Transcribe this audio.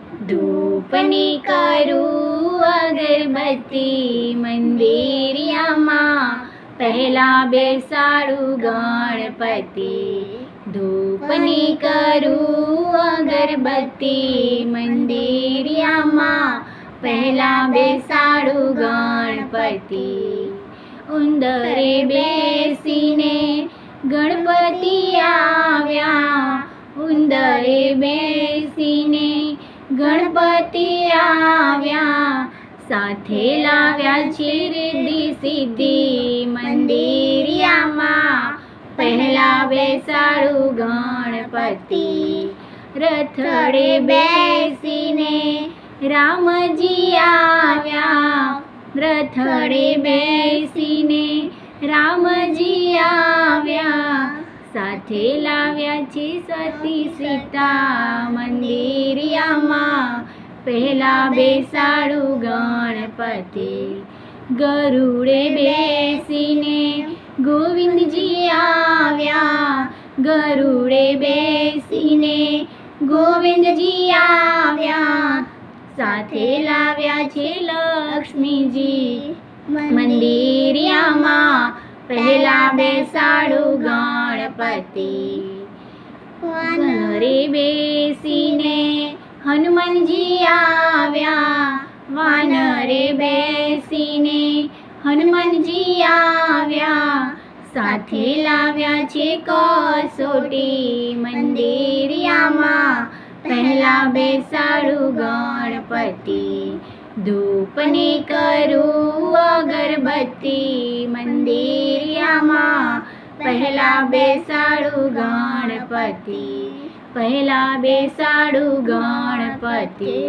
ધૂપની કરું અગરબત્તી મંદિરિયામાં, પહેલા બેસાડું ગણપતિ. ધૂપની કરું અગરબત્તી મંદિરિયામાં, પહેલા બેસાડું ગણપતિ. ઉંદરે બેસીને ગણપતિ આવ્યા, ઉંદરે બેસીને ગણપતિ આવ્યા, સાથે લાવ્યા છે રિદ્ધિ સિદ્ધિ મંદિરિયામાં, પહેલા બેસાડું ગણપતિ. રથડે બેસીને રામજી આવ્યા, રથડે બેસીને રામજી આવ્યા, સાથે લાવ્યા છે સતી સીતા મંદિરિયામાં, પહેલા બેસાડું ગણપતિ. ગરુડે બેસીને ગોવિંદજી આવ્યા, ગરુડે બેસીને ગોવિંદજી આવ્યા, સાથે લાવ્યા છે લક્ષ્મીજી મંદિરિયામાં, પહેલા બેસાડું ગણપતિ. વાનરે બેસીને હનુમાનજી આવ્યા, વાનરે બેસીને હનુમાનજી આવ્યા, સાથે લાવ્યા છે કસોટી મંદિરિયામાં, પહેલા બેસાડું ગણપતિ. ધૂપની કરું અગરબત્તી મંદિરિયામાં, પહેલા બેસાડું ગણપતિ, પહેલા બેસાડું ગણપતિ.